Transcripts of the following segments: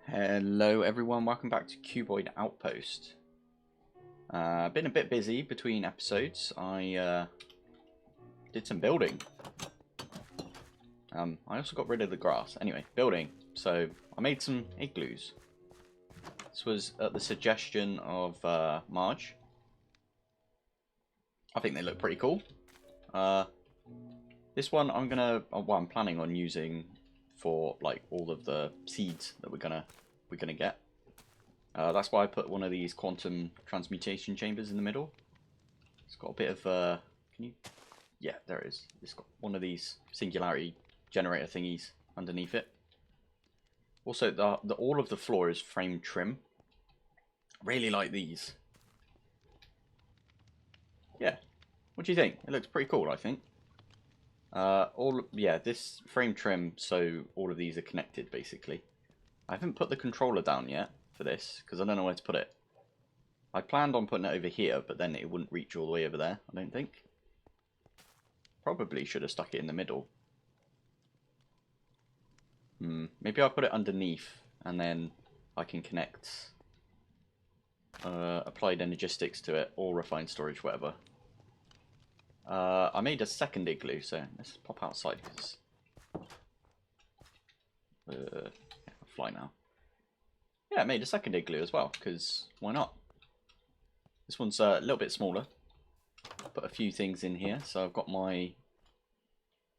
Hello everyone, welcome back to Cuboid Outpost. Been a bit busy between episodes. I did some building. I also got rid of the grass. Anyway, building. So I made some igloos. This was at the suggestion of Marge. I think they look pretty cool. This one I'm planning on using for like all of the seeds that we're gonna get. That's why I put one of these quantum transmutation chambers in the middle. It's got a bit of yeah, there it is. It's got one of these singularity generator thingies underneath it. Also, all of the floor is frame trim. Really like these. Yeah, what do you think? It looks pretty cool, I think. This frame trim, so all of these are connected basically. I haven't put the controller down yet for this because I don't know where to put it. I planned on putting it over here, but then it wouldn't reach all the way over there, I don't think. Probably should have stuck it in the middle. Maybe I'll put it underneath and then I can connect applied energistics to it or refined storage, whatever. I made a second igloo, so let's pop outside because I'll fly now. Yeah, I made a second igloo as well because why not? This one's a little bit smaller. Put a few things in here, so I've got my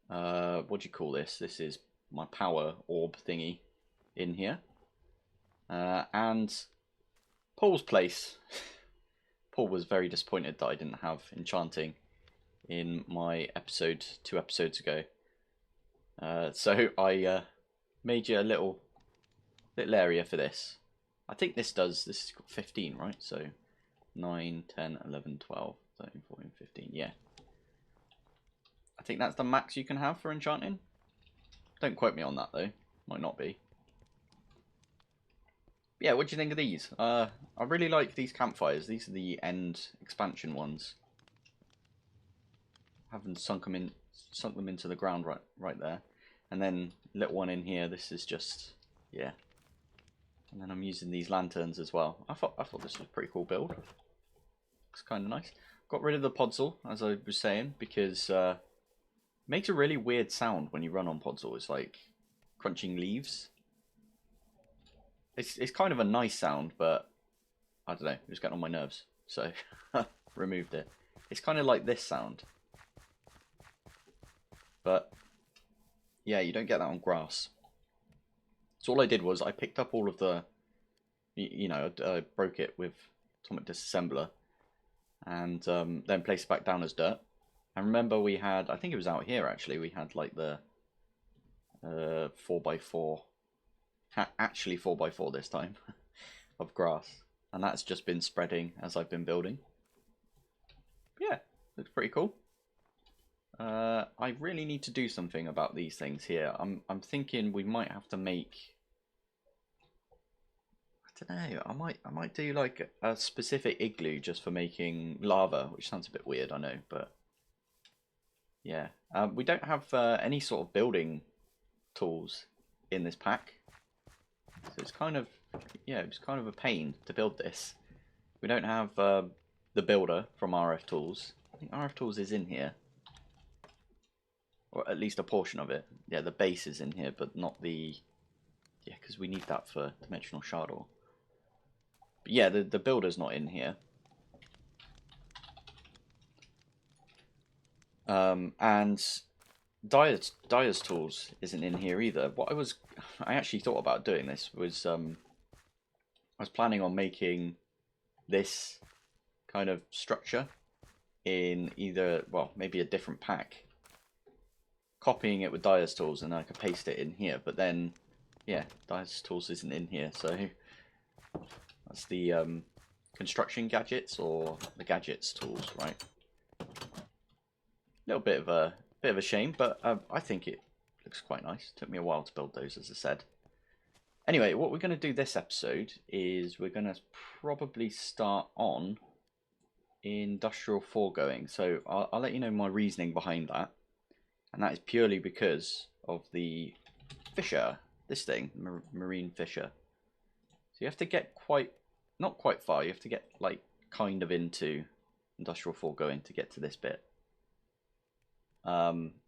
what do you call this? This is my power orb thingy in here, and Paul's place. Paul was very disappointed that I didn't have enchanting in my episode 2 episodes ago. So I made you a little area for this. I think this has got 15, right? So 9, 10, 11, 12, 13, 14, 15, yeah. I think that's the max you can have for enchanting. Don't quote me on that though, might not be. Yeah, what do you think of these? I really like these campfires. These are the end expansion ones. Haven't sunk them into the ground right there, and then little one in here. This is just yeah, and then I'm using these lanterns as well. I thought this was a pretty cool build. Looks kind of nice. Got rid of the podzol, as I was saying, because it makes a really weird sound when you run on podzol. It's like crunching leaves. It's kind of a nice sound, but I don't know. It was getting on my nerves, so removed it. It's kind of like this sound. But yeah, you don't get that on grass. So all I did was I picked up all of the, I broke it with atomic disassembler, and then placed it back down as dirt. And remember, we had, I think it was out here actually, we had like the 4x4, actually 4x4 this time, of grass, and that's just been spreading as I've been building. Yeah, looks pretty cool. I really need to do something about these things here. I'm thinking we might have to make, I don't know, I might do like a specific igloo just for making lava, which sounds a bit weird, I know, but yeah. We don't have any sort of building tools in this pack, so it's kind of, yeah, it's kind of a pain to build this. We don't have the builder from RF Tools. I think RF Tools is in here. Or at least a portion of it. Yeah, the base is in here, but not the... Yeah, because we need that for Dimensional Shardor. But yeah, the builder's not in here. And Dyer's Tools isn't in here either. I actually thought about doing this was... I was planning on making this kind of structure in either... Well, maybe a different pack. Copying it with Dyer's Tools, and then I could paste it in here, but then yeah, Dyer's Tools isn't in here, so that's the construction gadgets or the gadgets tools, right? Little bit of a shame, but I think it looks quite nice. Took me a while to build those, as I said. Anyway, what we're going to do this episode is we're going to probably start on industrial foregoing, so I'll let you know my reasoning behind that. And that is purely because of the Fissure, this thing, marine Fissure. So you have to get quite, not quite far, you have to get like kind of into industrial foregoing to get to this bit.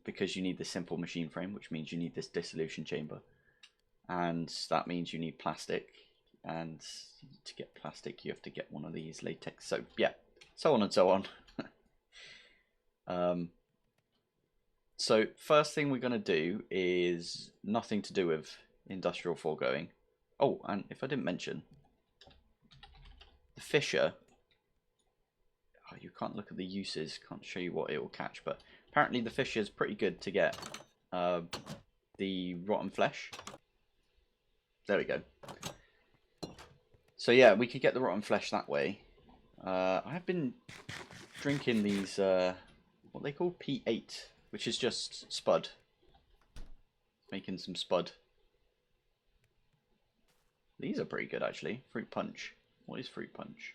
Because you need the simple machine frame, which means you need this dissolution chamber. And that means you need plastic. And to get plastic, you have to get one of these latex. So yeah, so on and so on. So first thing we're going to do is nothing to do with industrial foregoing. Oh, and if I didn't mention, the Fissure, oh, you can't look at the uses, can't show you what it will catch, but apparently the Fissure is pretty good to get the rotten flesh. There we go. So yeah, we could get the rotten flesh that way. I have been drinking these, what they call P8, which is just spud. Making some spud. These are pretty good actually. Fruit punch. What is fruit punch?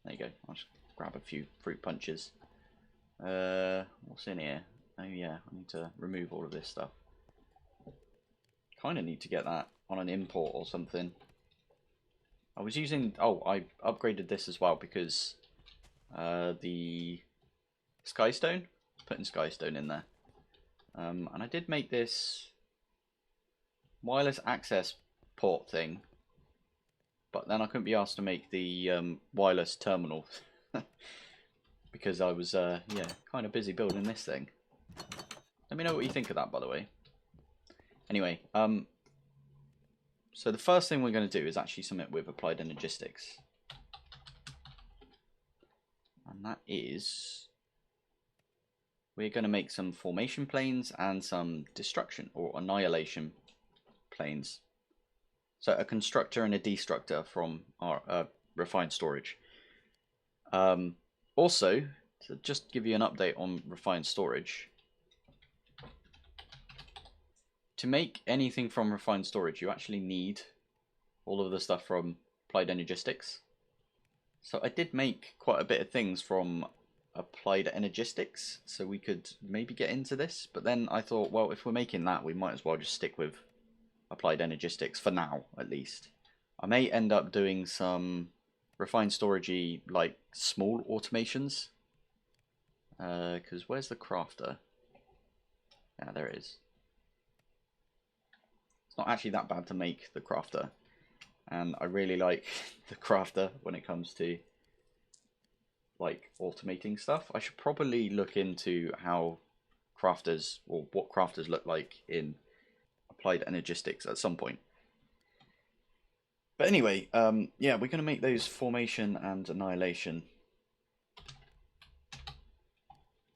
There you go. I'll just grab a few fruit punches. What's in here? Oh yeah, I need to remove all of this stuff. Kind of need to get that on an import or something. I was using, oh, I upgraded this as well because the Skystone, putting Skystone in there. And I did make this wireless access port thing, but then I couldn't be asked to make the wireless terminal because I was, yeah, kind of busy building this thing. Let me know what you think of that, by the way. Anyway, so the first thing we're going to do is actually something with applied energistics. And that is, we're going to make some formation planes and some destruction or annihilation planes. So a constructor and a destructor from our refined storage. Also, to just give you an update on refined storage, to make anything from refined storage, you actually need all of the stuff from applied energistics. So I did make quite a bit of things from applied energistics, so we could maybe get into this. But then I thought, well, if we're making that, we might as well just stick with applied energistics for now, at least. I may end up doing some refined storage-y, like small automations. Because where's the crafter? Yeah, there it is. It's not actually that bad to make the crafter, and I really like the crafter when it comes to like automating stuff. I should probably look into how crafters, or what crafters look like in applied energistics at some point. But anyway, yeah, we're going to make those formation and annihilation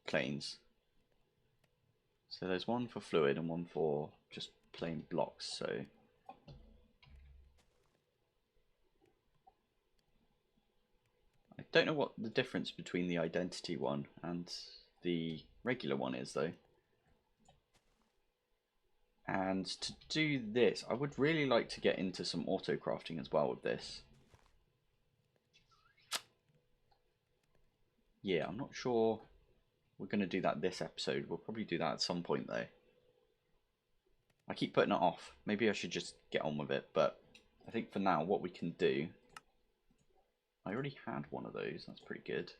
planes. So there's one for fluid and one for just plain blocks. So I don't know what the difference between the identity one and the regular one is though. And to do this, I would really like to get into some auto crafting as well with this. Yeah, I'm not sure we're going to do that this episode. We'll probably do that at some point though. I keep putting it off. Maybe I should just get on with it, but I think for now what we can do, I already had one of those, that's pretty good.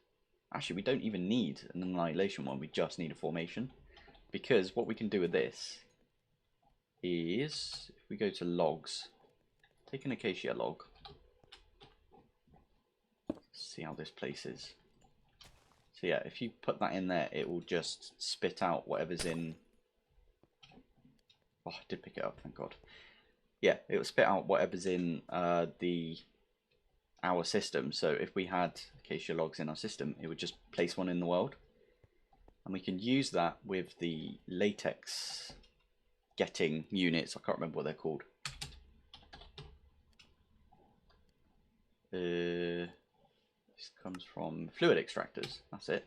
Actually, we don't even need an annihilation one, we just need a formation. Because what we can do with this is, if we go to logs, take an acacia log, see how this place is. So yeah, if you put that in there, it will just spit out whatever's in. Oh, I did pick it up, thank God. Yeah, it will spit out whatever's in our system. So if we had acacia logs in our system, it would just place one in the world. And we can use that with the latex getting units. I can't remember what they're called. This comes from fluid extractors. That's it.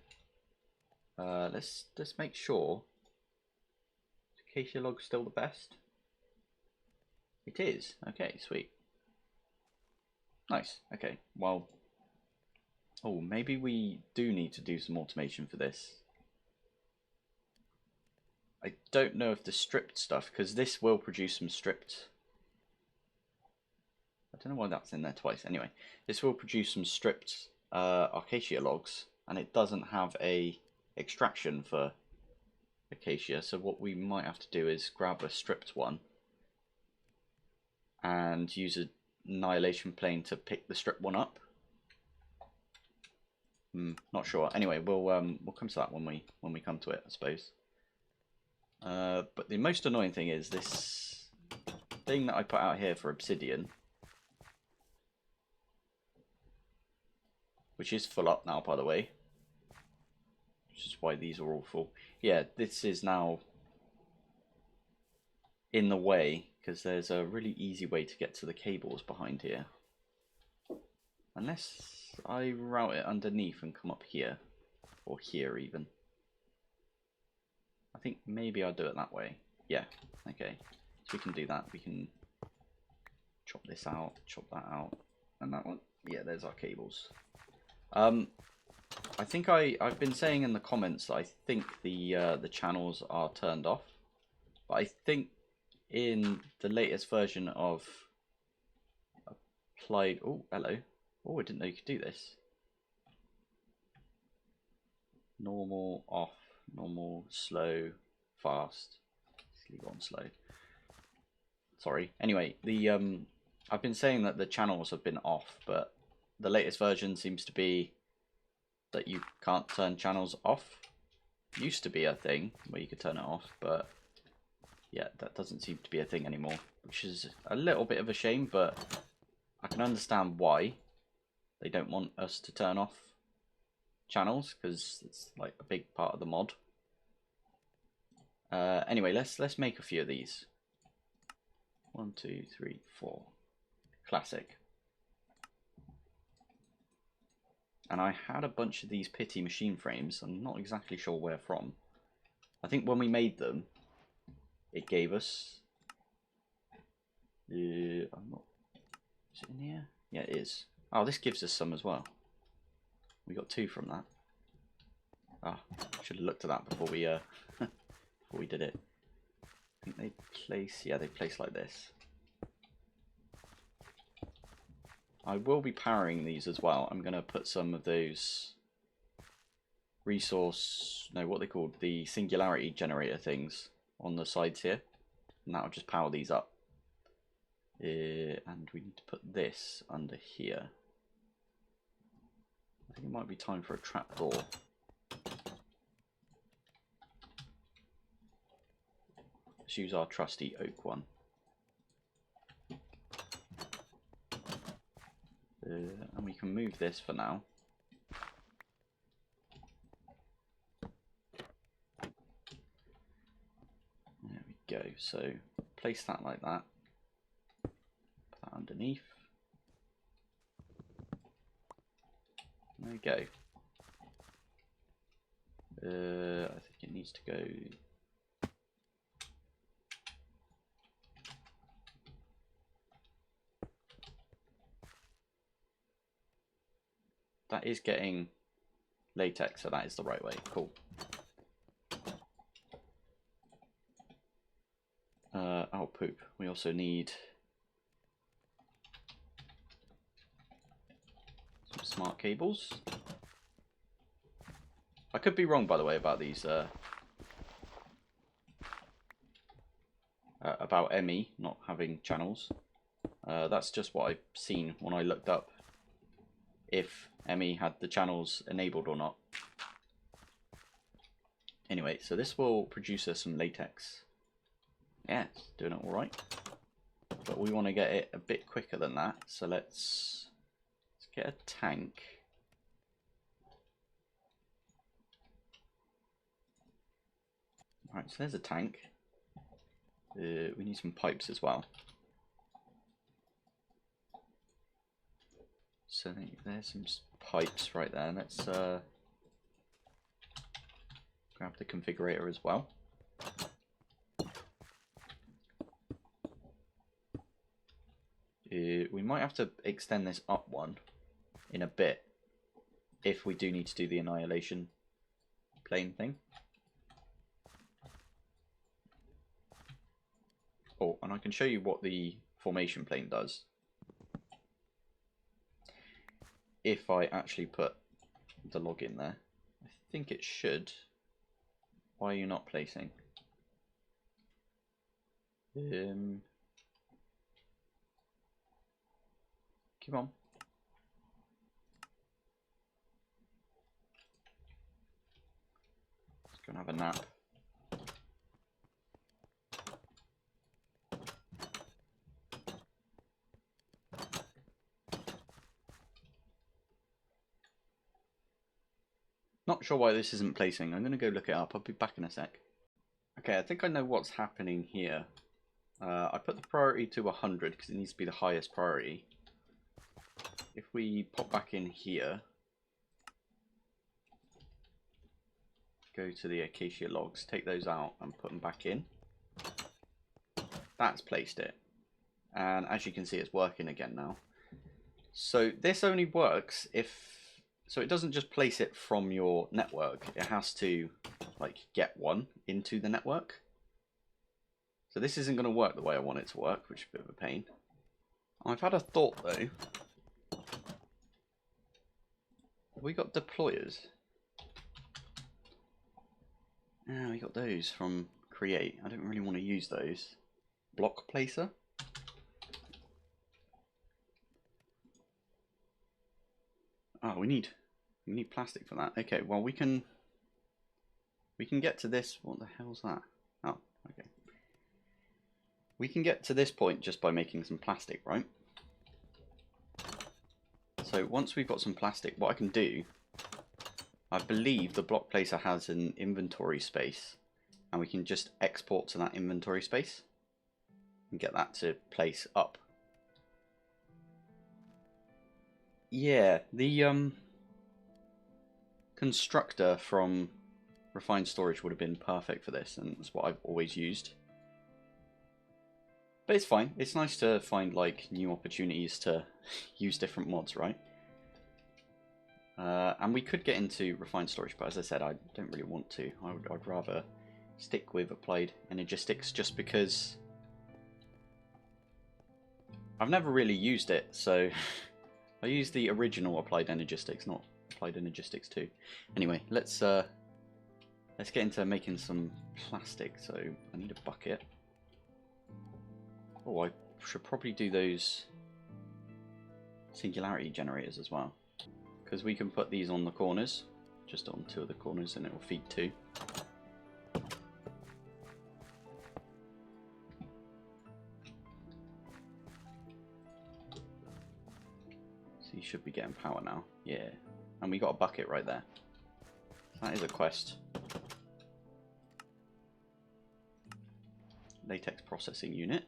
Let's make sure. Is acacia log still the best? It is. Okay, sweet. Nice. Okay. Well. Oh, maybe we do need to do some automation for this. I don't know if the stripped stuff, because this will produce some stripped. I don't know why that's in there twice. Anyway, this will produce some stripped acacia logs, and it doesn't have a extraction for acacia. So what we might have to do is grab a stripped one and use a annihilation plane to pick the stripped one up. Not sure. Anyway, we'll come to that when we come to it, I suppose. But the most annoying thing is this thing that I put out here for obsidian, which is full up now, by the way, which is why these are all full. Yeah, this is now in the way because there's a really easy way to get to the cables behind here. Unless I route it underneath and come up here, or here even. I think maybe I'll do it that way. Yeah, okay. So we can do that. We can chop this out, chop that out, and that one. Yeah, there's our cables. I think I've been saying in the comments that I think the channels are turned off, but I think in the latest version of applied. Oh, hello. Oh, I didn't know you could do this. Normal, off, normal, slow, fast. Let's leave it on slow. Sorry. Anyway, the I've been saying that the channels have been off, but the latest version seems to be that you can't turn channels off. Used to be a thing where you could turn it off, but yeah, that doesn't seem to be a thing anymore, which is a little bit of a shame, but I can understand why they don't want us to turn off channels, because it's like a big part of the mod. Anyway, let's make a few of these. 1, 2, 3, 4. Classic. And I had a bunch of these pity machine frames. I'm not exactly sure where from. I think when we made them, it gave us. I'm not. Is it in here? Yeah, it is. Oh, this gives us some as well. We got 2 from that. Ah, should have looked at that before we before we did it. I think they place. Yeah, they place like this. I will be powering these as well. I'm going to put some of those resource. No, what they called the singularity generator things on the sides here, and that'll just power these up. And we need to put this under here. I think it might be time for a trapdoor. Let's use our trusty oak one. And we can move this for now. There we go. So place that like that. Put that underneath. There we go. I think it needs to go. That is getting latex, so that is the right way. Cool. Oh, poop. We also need some smart cables. I could be wrong, by the way, about these. About ME not having channels. That's just what I've seen when I looked up if ME had the channels enabled or not. Anyway, so this will produce us some latex. Yeah, it's doing it all right. But we want to get it a bit quicker than that, so let's get a tank. Alright, so there's a tank. We need some pipes as well. So there's some pipes right there. Let's grab the configurator as well. We might have to extend this up one in a bit if we do need to do the annihilation plane thing. and I can show you what the formation plane does. If I actually put the log in there, I think it should. Why are you not placing? Come on. Just gonna have a nap. Not sure why this isn't placing. I'm going to go look it up. I'll be back in a sec. Okay, I think I know what's happening here. I put the priority to 100 because it needs to be the highest priority. If we pop back in here, go to the acacia logs, take those out and put them back in. That's placed it. And as you can see, it's working again now. So this only works if... So it doesn't just place it from your network. It has to like get one into the network. So this isn't going to work the way I want it to work, which is a bit of a pain. I've had a thought though. Have we got deployers? Yeah, we got those from Create. I don't really want to use those. Block placer. Oh, we need plastic for that. Okay, well we can get to this. What the hell's that? Oh, okay. We can get to this point just by making some plastic, right? So once we've got some plastic, what I can do, I believe the block placer has an inventory space, and we can just export to that inventory space and get that to place up. Yeah, the constructor from Refined Storage would have been perfect for this, and that's what I've always used. But it's fine. It's nice to find like new opportunities to use different mods, right? And we could get into Refined Storage, but as I said, I don't really want to. I'd rather stick with Applied Energistics just because I've never really used it, so I use the original Applied Energistics, not Applied Energistics 2. Anyway, let's get into making some plastic. So I need a bucket. Oh, I should probably do those singularity generators as well, because we can put these on the corners, just on 2 of the corners, and it will feed 2. So you should be getting power now. Yeah, and we got a bucket right there. That is a quest. Latex processing unit.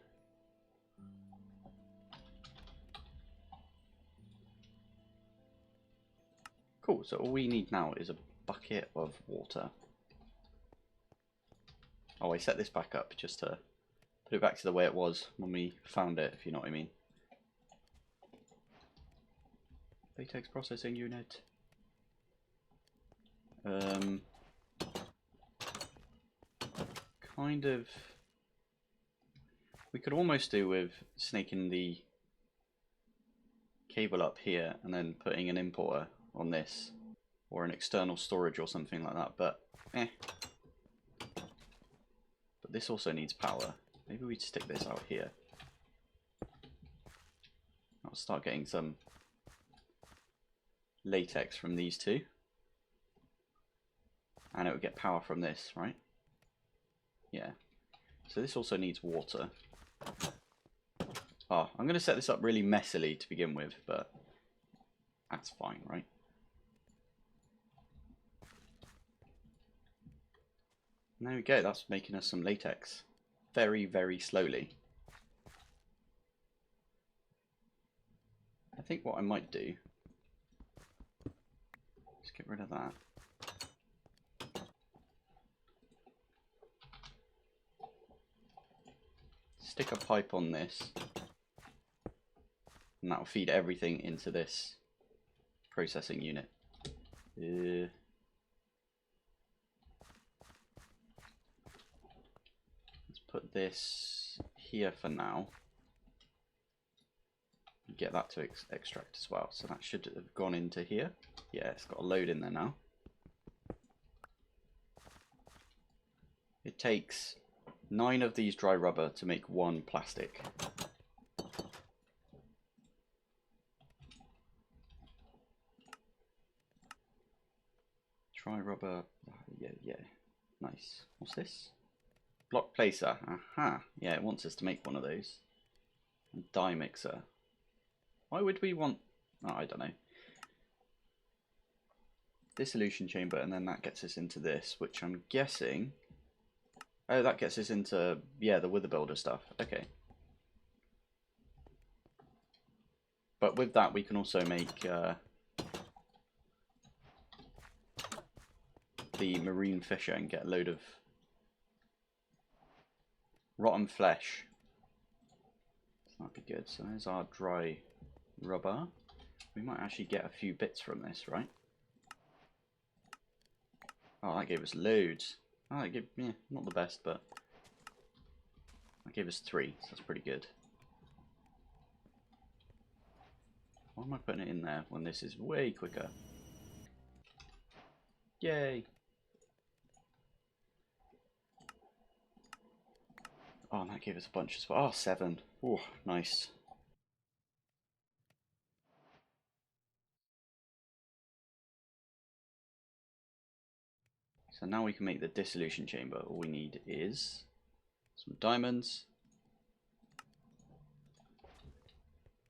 Cool, so all we need now is a bucket of water. Oh, I set this back up just to put it back to the way it was when we found it, if you know what I mean. Latex processing unit. Kind of... We could almost do with snaking the cable up here and then putting an importer on this, or an external storage or something like that, but eh. But this also needs power. Maybe we stick this out here. I'll start getting some latex from these two, and it would get power from this, right? Yeah. So this also needs water. Oh, I'm going to set this up really messily to begin with, but that's fine, right? And there we go, that's making us some latex. Very, very slowly. I think what I might do, let's get rid of that. Stick a pipe on this, and that will feed everything into this processing unit. Let's put this here for now. Get that to extract as well. So that should have gone into here. Yeah, it's got a load in there now. It takes 9 of these dry rubber to make 1 plastic. Dry rubber, yeah, nice. What's this? Block placer, aha. Yeah, it wants us to make one of those. And dye mixer. Why would we want, oh, I don't know. Dissolution chamber, and then that gets us into this, which I'm guessing, oh, that gets us into, yeah, the wither builder stuff, okay. But with that we can also make the marine fissure and get a load of rotten flesh. So that'd be good. So there's our dry rubber. We might actually get a few bits from this, right? Oh, that gave us loads. Oh, that gave, yeah, not the best, but that gave us 3, so that's pretty good. Why am I putting it in there when this is way quicker? Yay! Oh, and that gave us a bunch as well. Oh, 7. Oh, nice. So now we can make the dissolution chamber. All we need is some diamonds.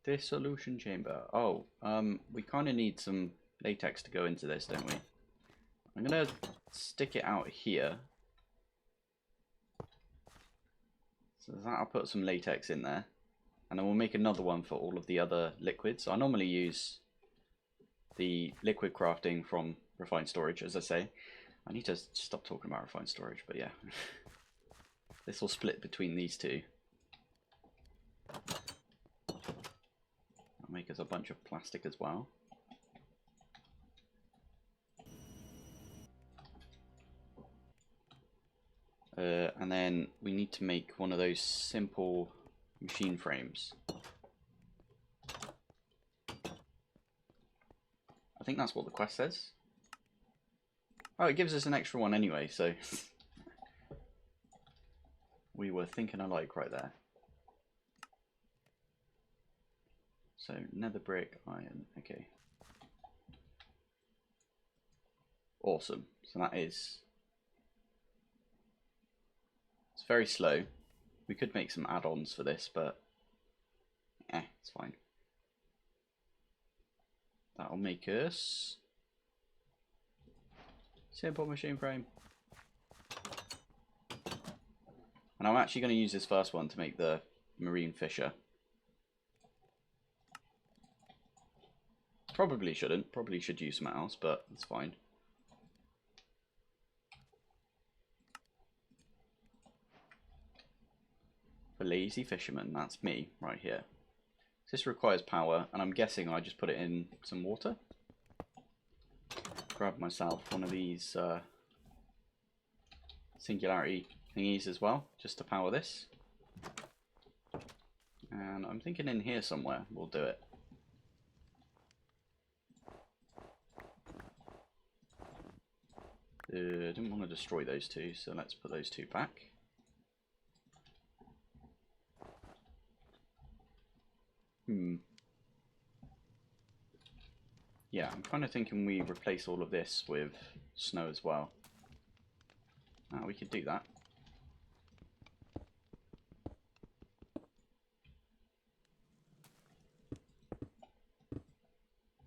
Dissolution chamber. Oh, we kind of need some latex to go into this, don't we? I'm going to stick it out here. So that'll put some latex in there. And then we'll make another one for all of the other liquids. I normally use the liquid crafting from refined storage, as I say. I need to stop talking about refined storage, but yeah. This will split between these two. That'll make us a bunch of plastic as well. And then we need to make one of those simple machine frames. I think that's what the quest says. Oh, it gives us an extra one anyway, so we were thinking alike right there. So nether brick, iron, okay. Awesome. So that is, it's very slow. We could make some add-ons for this, but it's fine. That'll make us simple machine frame. And I'm actually going to use this first one to make the marine fissure. Probably shouldn't. Probably should use something else, but it's fine. For lazy fisherman, that's me right here. This requires power, and I'm guessing I just put it in some water. Grab myself one of these singularity thingies as well, just to power this. And I'm thinking in here somewhere we'll do it. Didn't want to destroy those two, so let's put those two back. Yeah, I'm kind of thinking we replace all of this with snow as well. We could do that.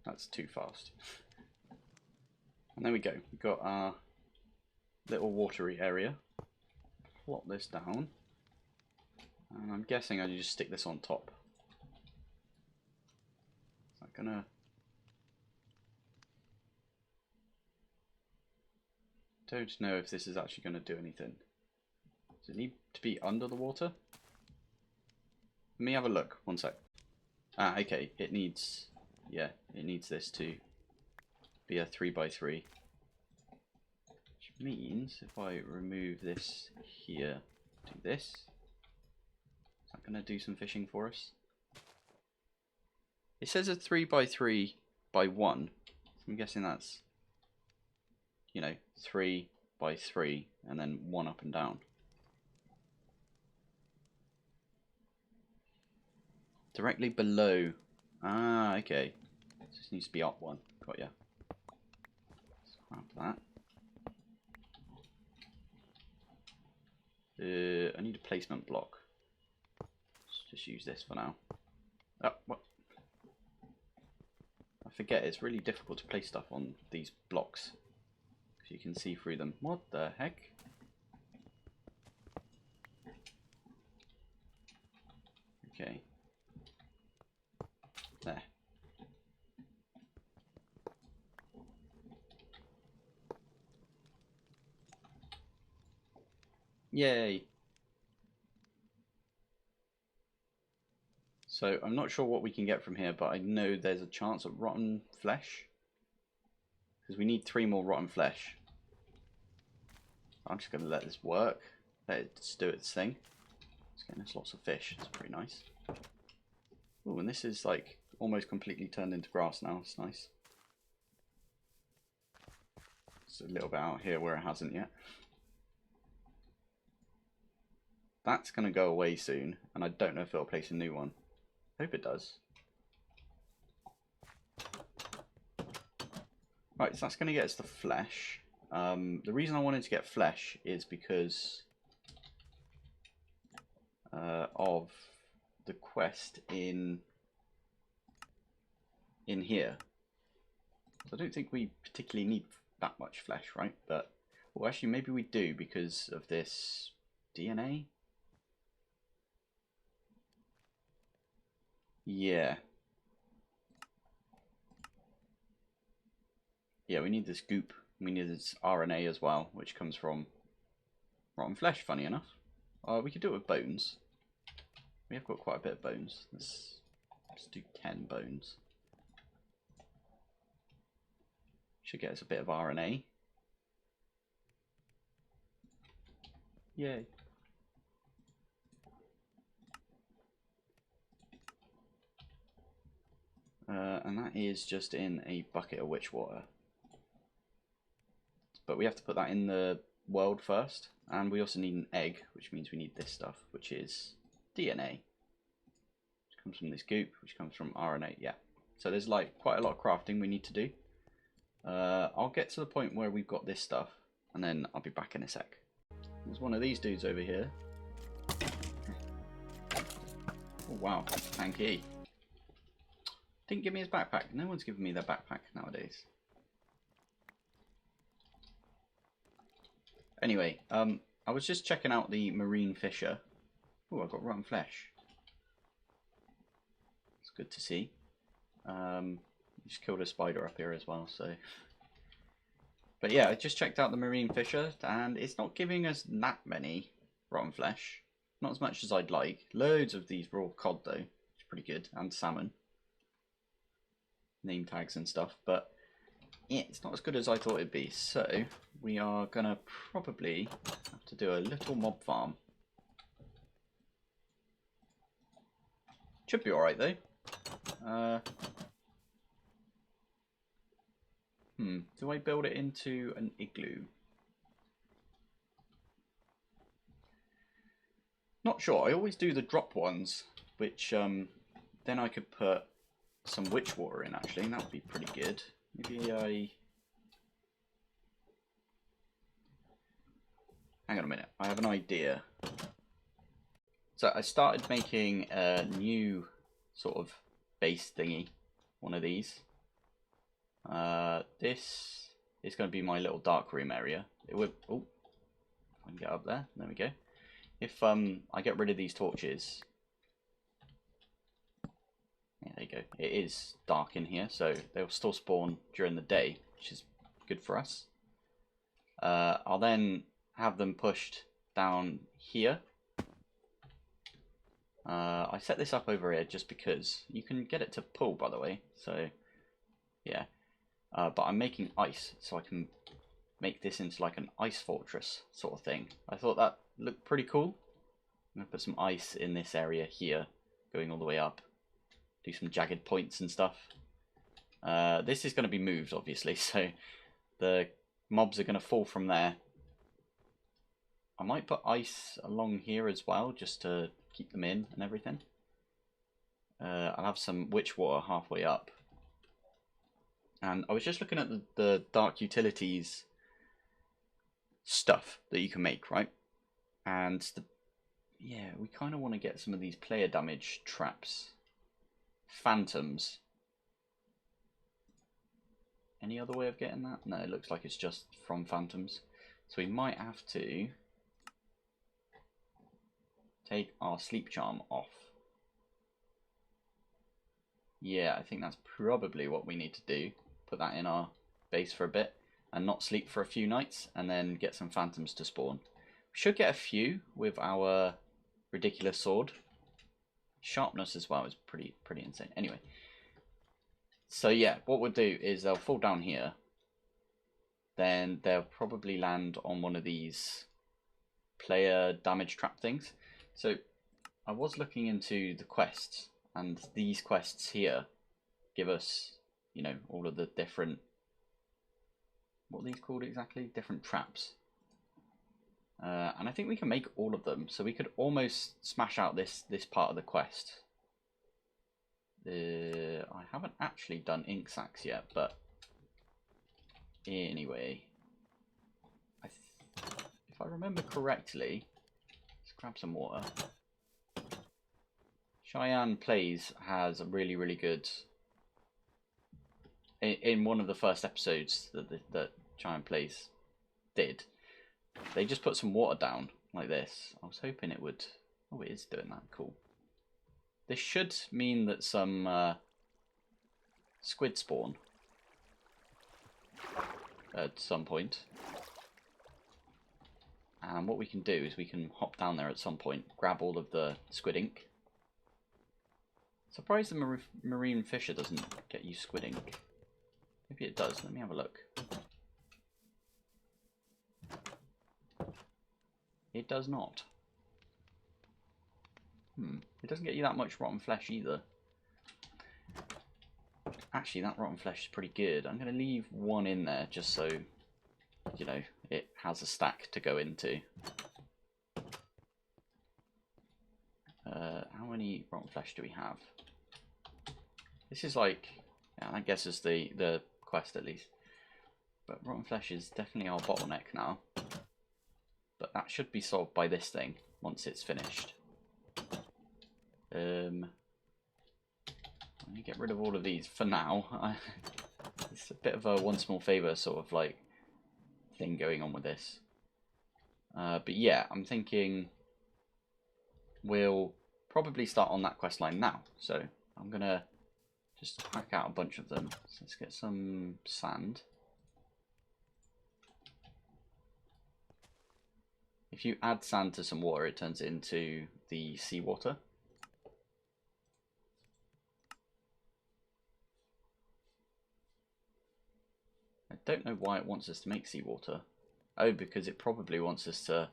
That's too fast. And there we go. We've got our little watery area. Plot this down. And I'm guessing I just stick this on top. Is that gonna... Don't know if this is actually going to do anything. Does it need to be under the water? Let me have a look. One sec. Okay. It needs... Yeah, it needs this to be a 3x3. Which means if I remove this here, do this. Is going to do some fishing for us? It says a 3x3 by 1. So I'm guessing that's, you know, 3 by 3 and then 1 up and down. Directly below. Ah, okay. This needs to be up 1. Got ya. Let's grab that. I need a placement block. Let's just use this for now. Oh, what? I forget it's really difficult to place stuff on these blocks because you can see through them. What the heck? Okay. There. Yay! So I'm not sure what we can get from here, but I know there's a chance of rotten flesh. Because we need 3 more rotten flesh. I'm just going to let this work. Let it just do its thing. It's getting us lots of fish. It's pretty nice. Oh, and this is like almost completely turned into grass now. It's nice. It's a little bit out here where it hasn't yet. That's going to go away soon, and I don't know if it'll place a new one. Hope it does. Right, so that's going to get us the flesh. The reason I wanted to get flesh is because of the quest in here. So I don't think we particularly need that much flesh, right? But well, actually, maybe we do because of this DNA. Yeah. Yeah, we need this goop. We need this RNA as well, which comes from rotten flesh, funny enough. We could do it with bones. We have got quite a bit of bones. Let's do 10 bones. Should get us a bit of RNA. Yay. And that is just in a bucket of witch water. But we have to put that in the world first. And we also need an egg, which means we need this stuff, which is DNA. Which comes from this goop, which comes from RNA. Yeah. So there's like quite a lot of crafting we need to do. I'll get to the point where we've got this stuff, and then I'll be back in a sec. There's one of these dudes over here. Oh wow, tanky. Didn't give me his backpack. No one's giving me their backpack nowadays. Anyway, I was just checking out the marine fissure. Oh, I've got rotten flesh. It's good to see. Just killed a spider up here as well, so. But yeah, I just checked out the marine fissure, and it's not giving us that many rotten flesh. Not as much as I'd like. Loads of these raw cod though, which is pretty good, and salmon. Name tags and stuff, but yeah, it's not as good as I thought it'd be. So we are gonna probably have to do a little mob farm. Should be alright though. Do I build it into an igloo? Not sure. I always do the drop ones, which then I could put some witch water in actually, and that would be pretty good. Maybe hang on a minute, I have an idea. So I started making a new sort of base thingy, one of these. This is going to be my little dark room area. It would, oh, I can get up there. There we go. If I get rid of these torches, yeah, there you go. It is dark in here, so they'll still spawn during the day, which is good for us. I'll then have them pushed down here. I set this up over here just because you can get it to pull, by the way. So yeah, but I'm making ice, so I can make this into like an ice fortress sort of thing. I thought that looked pretty cool. I'm going to put some ice in this area here, going all the way up. Do some jagged points and stuff. This is going to be moved, obviously, so the mobs are going to fall from there. I might put ice along here as well, just to keep them in and everything. I'll have some witch water halfway up. And I was just looking at the dark utilities stuff that you can make, right? And yeah, we kind of want to get some of these player damage traps. Phantoms. Any other way of getting that? No, it looks like it's just from phantoms. So we might have to take our sleep charm off. Yeah, I think that's probably what we need to do. Put that in our base for a bit and not sleep for a few nights, and then get some phantoms to spawn. We should get a few with our ridiculous sword. Sharpness as well is pretty insane. Anyway, so yeah, what we'll do is they'll fall down here. Then they'll probably land on one of these player damage trap things. So I was looking into the quests, and these quests here give us, you know, all of the different, what are these called exactly? Different traps. And I think we can make all of them, so we could almost smash out this part of the quest. I haven't actually done ink sacks yet, but anyway, if I remember correctly, let's grab some water. Cheyenne Plays has a really good, in one of the first episodes that Cheyenne Plays did, they just put some water down like this. I was hoping it would, oh, it is doing that, cool. This should mean that some squid spawn at some point. And what we can do is we can hop down there at some point, grab all of the squid ink. Surprised the marine fissure doesn't get you squid ink. Maybe it does, let me have a look. It does not. It doesn't get you that much rotten flesh either. Actually, that rotten flesh is pretty good. I'm going to leave one in there just so, you know, it has a stack to go into. How many rotten flesh do we have? This is like, yeah, I guess it's the quest at least. But rotten flesh is definitely our bottleneck now. But that should be solved by this thing once it's finished. Let me get rid of all of these for now. It's a bit of a one small favour sort of like thing going on with this. But yeah, I'm thinking we'll probably start on that quest line now. So I'm gonna just hack out a bunch of them. So let's get some sand. If you add sand to some water, it turns it into the seawater. I don't know why it wants us to make seawater. Oh, because it probably wants us to...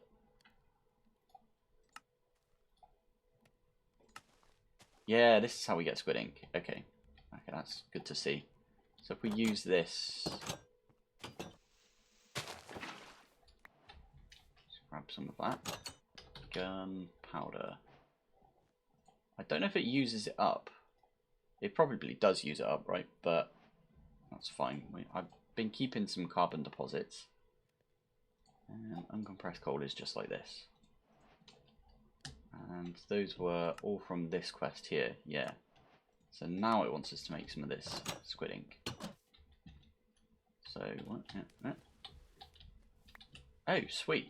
Yeah, this is how we get squid ink. Okay. Okay, that's good to see. So if we use this... Grab some of that. Gunpowder. I don't know if it uses it up. It probably does use it up, right? But that's fine. I've been keeping some carbon deposits. And uncompressed coal is just like this. And those were all from this quest here, yeah. So now it wants us to make some of this squid ink. So, what? Yeah. Oh, sweet.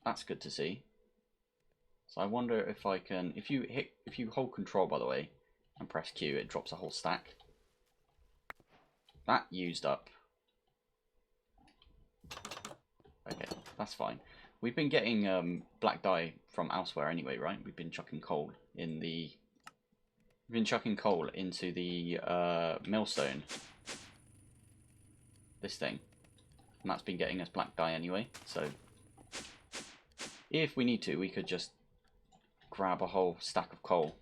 That's good to see. So I wonder if I can, if you hold control, by the way, and press Q, it drops a whole stack. That used up. Okay, that's fine. We've been getting black dye from elsewhere anyway, right? We've been chucking coal in the... We've been chucking coal into the millstone. This thing. And that's been getting us black dye anyway, so... If we need to, we could just grab a whole stack of coal.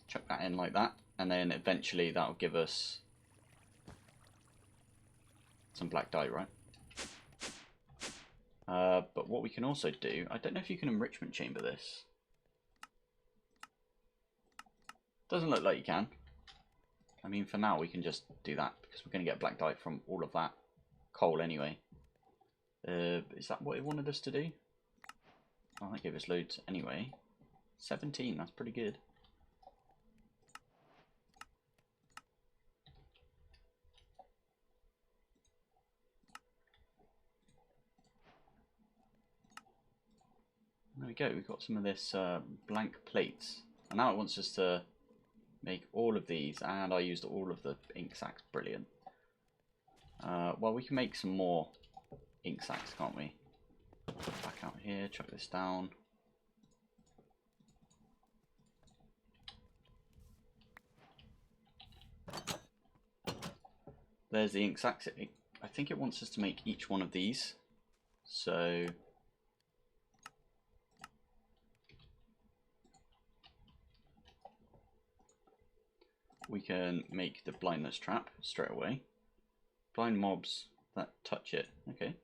Chuck that in like that, and then eventually that'll give us some black dye, right? But what we can also do, I don't know if you can enrichment chamber this. Doesn't look like you can. I mean, for now we can just do that because we're going to get black dye from all of that coal anyway. Is that what it wanted us to do? Oh, that gave us loads anyway. 17, that's pretty good. There we go, we've got some of this blank plates. And now it wants us to make all of these, and I used all of the ink sacks, brilliant. Well, we can make some more ink sacks, can't we? Back out here, chuck this down. There's the ink sacks. I think it wants us to make each one of these. So we can make the blindness trap straight away. Blind mobs that touch it. Okay.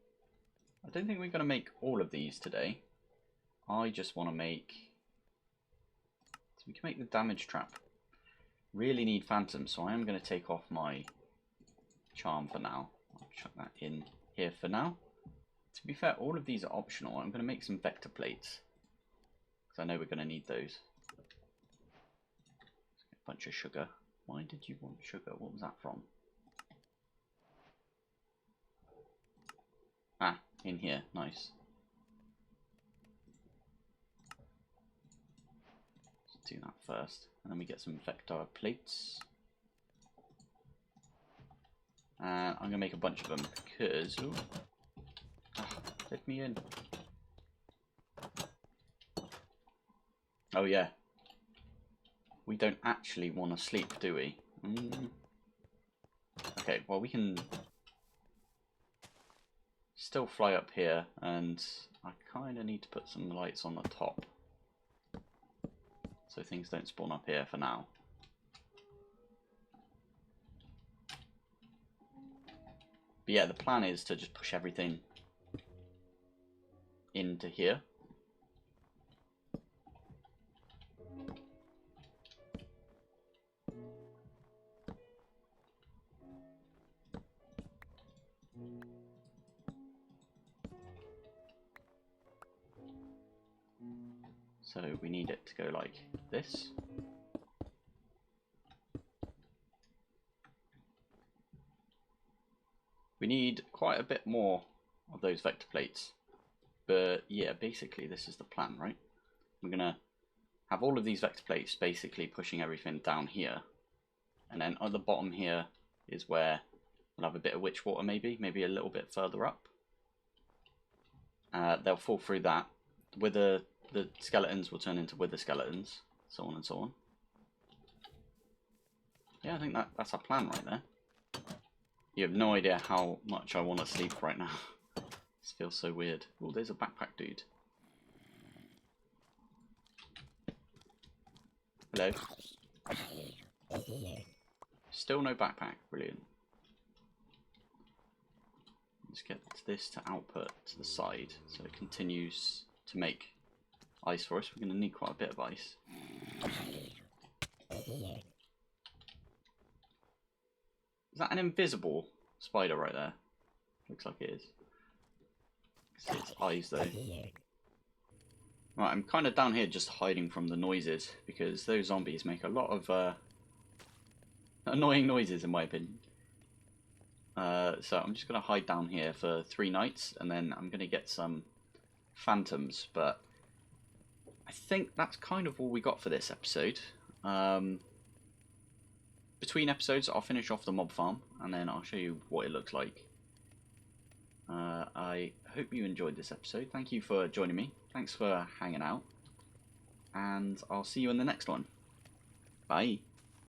I don't think we're going to make all of these today. I just want to make... So we can make the damage trap. Really need phantoms, so I am going to take off my charm for now. I'll chuck that in here for now. To be fair, all of these are optional. I'm going to make some vector plates, because I know we're going to need those. A bunch of sugar. Why did you want sugar? What was that from? Ah, in here. Nice. Let's do that first. And then we get some vector plates. And I'm going to make a bunch of them because... Ooh, let me in. Oh yeah. We don't actually want to sleep, do we? Okay, well we can still fly up here, and I kind of need to put some lights on the top so things don't spawn up here for now. But yeah, the plan is to just push everything into here. So we need it to go like this. We need quite a bit more of those vector plates. But yeah, basically this is the plan, right? We're going to have all of these vector plates basically pushing everything down here. And then at the bottom here is where we'll have a bit of witch water, maybe a little bit further up. They'll fall through that. The skeletons will turn into wither skeletons, so on and so on. Yeah, I think that's our plan right there. You have no idea how much I want to sleep right now. This feels so weird. Oh, there's a backpack dude. Hello. Still no backpack. Brilliant. Let's get this to output to the side so it continues to make ice for us. We're going to need quite a bit of ice. Is that an invisible spider right there? Looks like it is. See its eyes though. Right, I'm kind of down here just hiding from the noises because those zombies make a lot of annoying noises in my opinion. So I'm just going to hide down here for 3 nights and then I'm going to get some phantoms, but I think that's kind of all we got for this episode. Between episodes I'll finish off the mob farm and then I'll show you what it looks like. I hope you enjoyed this episode. Thank you for joining me. Thanks for hanging out. And I'll see you in the next one. Bye.